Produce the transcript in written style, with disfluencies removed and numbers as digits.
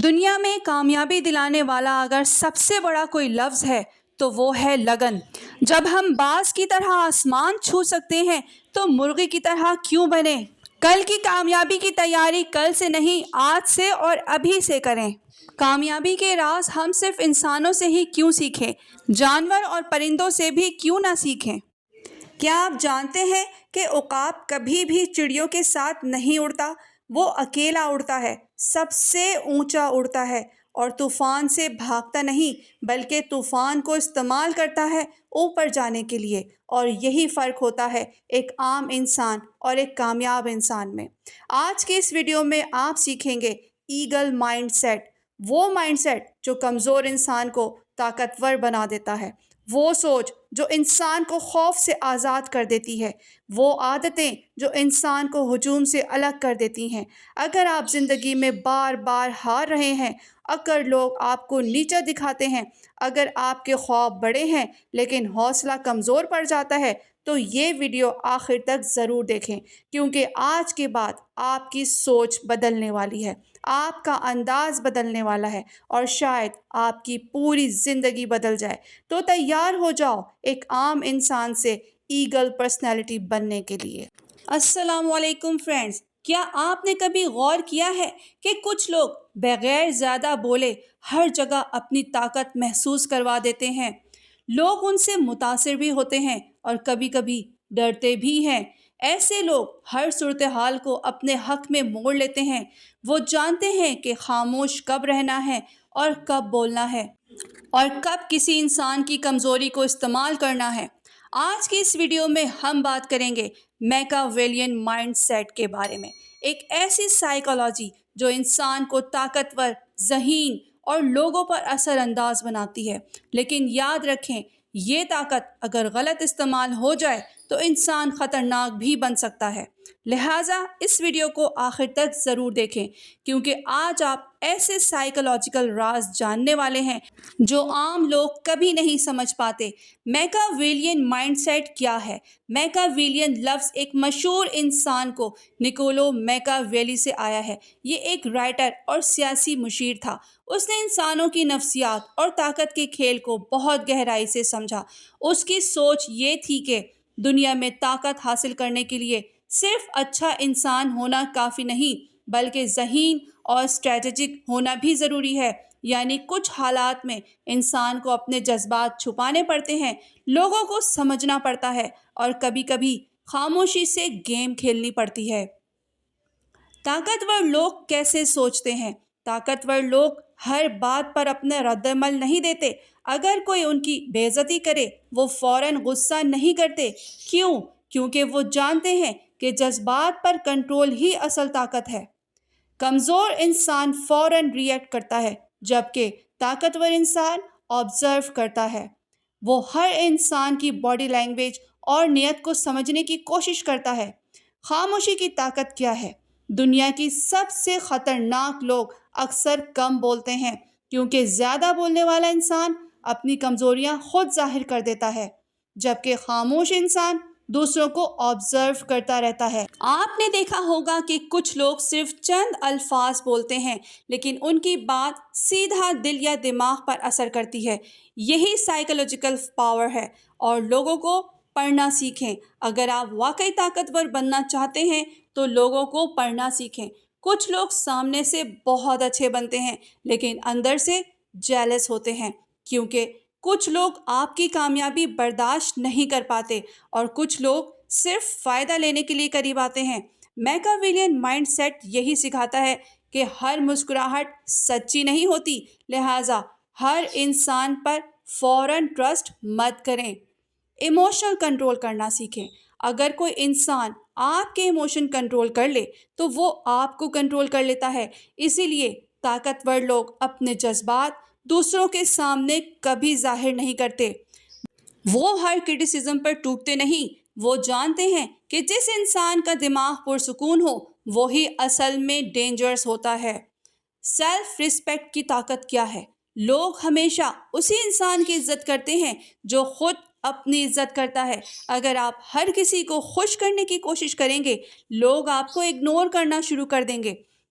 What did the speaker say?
دنیا میں کامیابی دلانے والا اگر سب سے بڑا کوئی لفظ ہے تو وہ ہے لگن۔ جب ہم باز کی طرح آسمان چھو سکتے ہیں تو مرغی کی طرح کیوں بنیں؟ کل کی کامیابی کی تیاری کل سے نہیں، آج سے اور ابھی سے کریں۔ کامیابی کے راز ہم صرف انسانوں سے ہی کیوں سیکھیں؟ جانور اور پرندوں سے بھی کیوں نہ سیکھیں؟ کیا آپ جانتے ہیں کہ عقاب کبھی بھی چڑیوں کے ساتھ نہیں اڑتا؟ وہ اکیلا اڑتا ہے، سب سے اونچا اڑتا ہے اور طوفان سے بھاگتا نہیں بلکہ طوفان کو استعمال کرتا ہے اوپر جانے کے لیے۔ اور یہی فرق ہوتا ہے ایک عام انسان اور ایک کامیاب انسان میں۔ آج کے اس ویڈیو میں آپ سیکھیں گے ایگل مائنڈ سیٹ، وہ مائنڈ سیٹ جو کمزور انسان کو طاقتور بنا دیتا ہے، وہ سوچ جو انسان کو خوف سے آزاد کر دیتی ہے، وہ عادتیں جو انسان کو ہجوم سے الگ کر دیتی ہیں۔ اگر آپ زندگی میں بار بار ہار رہے ہیں، اگر لوگ آپ کو نیچا دکھاتے ہیں، اگر آپ کے خواب بڑے ہیں لیکن حوصلہ کمزور پڑ جاتا ہے، تو یہ ویڈیو آخر تک ضرور دیکھیں، کیونکہ آج کے بعد آپ کی سوچ بدلنے والی ہے، آپ کا انداز بدلنے والا ہے اور شاید آپ کی پوری زندگی بدل جائے۔ تو تیار ہو جاؤ ایک عام انسان سے ایگل پرسنالٹی بننے کے لیے۔ السلام علیکم فرینڈز، کیا آپ نے کبھی غور کیا ہے کہ کچھ لوگ بغیر زیادہ بولے ہر جگہ اپنی طاقت محسوس کروا دیتے ہیں؟ لوگ ان سے متاثر بھی ہوتے ہیں اور کبھی کبھی ڈرتے بھی ہیں۔ ایسے لوگ ہر صورتحال کو اپنے حق میں موڑ لیتے ہیں۔ وہ جانتے ہیں کہ خاموش کب رہنا ہے اور کب بولنا ہے، اور کب کسی انسان کی کمزوری کو استعمال کرنا ہے۔ آج کی اس ویڈیو میں ہم بات کریں گے میکاویلین مائنڈ سیٹ کے بارے میں، ایک ایسی سائیکالوجی جو انسان کو طاقتور، ذہین اور لوگوں پر اثر انداز بناتی ہے۔ لیکن یاد رکھیں، یہ طاقت اگر غلط استعمال ہو جائے تو انسان خطرناک بھی بن سکتا ہے۔ لہٰذا اس ویڈیو کو آخر تک ضرور دیکھیں، کیونکہ آج آپ ایسے سائیکالوجیکل راز جاننے والے ہیں جو عام لوگ کبھی نہیں سمجھ پاتے۔ میکاویلین مائنڈ سیٹ کیا ہے؟ میکاویلین لفظ ایک مشہور انسان کو نکولو میکاویلی سے آیا ہے۔ یہ ایک رائٹر اور سیاسی مشیر تھا۔ اس نے انسانوں کی نفسیات اور طاقت کے کھیل کو بہت گہرائی سے سمجھا۔ اس کی سوچ یہ تھی کہ دنیا میں طاقت حاصل کرنے کے لیے صرف اچھا انسان ہونا کافی نہیں، بلکہ ذہین اور اسٹریٹجک ہونا بھی ضروری ہے۔ یعنی کچھ حالات میں انسان کو اپنے جذبات چھپانے پڑتے ہیں، لوگوں کو سمجھنا پڑتا ہے اور کبھی کبھی خاموشی سے گیم کھیلنی پڑتی ہے۔ طاقتور لوگ کیسے سوچتے ہیں؟ طاقتور لوگ ہر بات پر اپنا رد عمل نہیں دیتے۔ اگر کوئی ان کی بے عزتی کرے، وہ فوراً غصہ نہیں کرتے۔ کیوں؟ کیونکہ وہ جانتے ہیں کہ جذبات پر کنٹرول ہی اصل طاقت ہے۔ کمزور انسان فوراً ری ایکٹ کرتا ہے، جبکہ طاقتور انسان آبزرو کرتا ہے۔ وہ ہر انسان کی باڈی لینگویج اور نیت کو سمجھنے کی کوشش کرتا ہے۔ خاموشی کی طاقت کیا ہے؟ دنیا کی سب سے خطرناک لوگ اکثر کم بولتے ہیں، کیونکہ زیادہ بولنے والا انسان اپنی کمزوریاں خود ظاہر کر دیتا ہے، جبکہ خاموش انسان دوسروں کو آبزرو کرتا رہتا ہے۔ آپ نے دیکھا ہوگا کہ کچھ لوگ صرف چند الفاظ بولتے ہیں، لیکن ان کی بات سیدھا دل یا دماغ پر اثر کرتی ہے۔ یہی سائیکولوجیکل پاور ہے، اور لوگوں کو پڑھنا سیکھیں۔ اگر آپ واقعی طاقتور بننا چاہتے ہیں تو لوگوں کو پڑھنا سیکھیں۔ کچھ لوگ سامنے سے بہت اچھے بنتے ہیں لیکن اندر سے جیلس ہوتے ہیں، کیونکہ کچھ لوگ آپ کی کامیابی برداشت نہیں کر پاتے اور کچھ لوگ صرف فائدہ لینے کے لیے قریب آتے ہیں۔ میکاویلین مائنڈ سیٹ یہی سکھاتا ہے کہ ہر مسکراہٹ سچی نہیں ہوتی، لہٰذا ہر انسان پر فوراً ٹرسٹ مت کریں۔ ایموشنل کنٹرول کرنا سیکھیں۔ اگر کوئی انسان آپ کے ایموشن کنٹرول کر لے تو وہ آپ کو کنٹرول کر لیتا ہے۔ اسی لیے طاقتور لوگ اپنے جذبات دوسروں کے سامنے کبھی ظاہر نہیں کرتے۔ وہ ہر کرٹیسزم پر ٹوٹتے نہیں۔ وہ جانتے ہیں کہ جس انسان کا دماغ پرسکون ہو وہی اصل میں ڈینجرس ہوتا ہے۔ سیلف ریسپیکٹ کی طاقت کیا ہے؟ لوگ ہمیشہ اسی انسان کی عزت کرتے ہیں جو خود اپنی عزت کرتا ہے۔ اگر آپ ہر کسی کو خوش کرنے کی کوشش کریں گے، لوگ آپ کو اگنور کرنا شروع کر دیں گے۔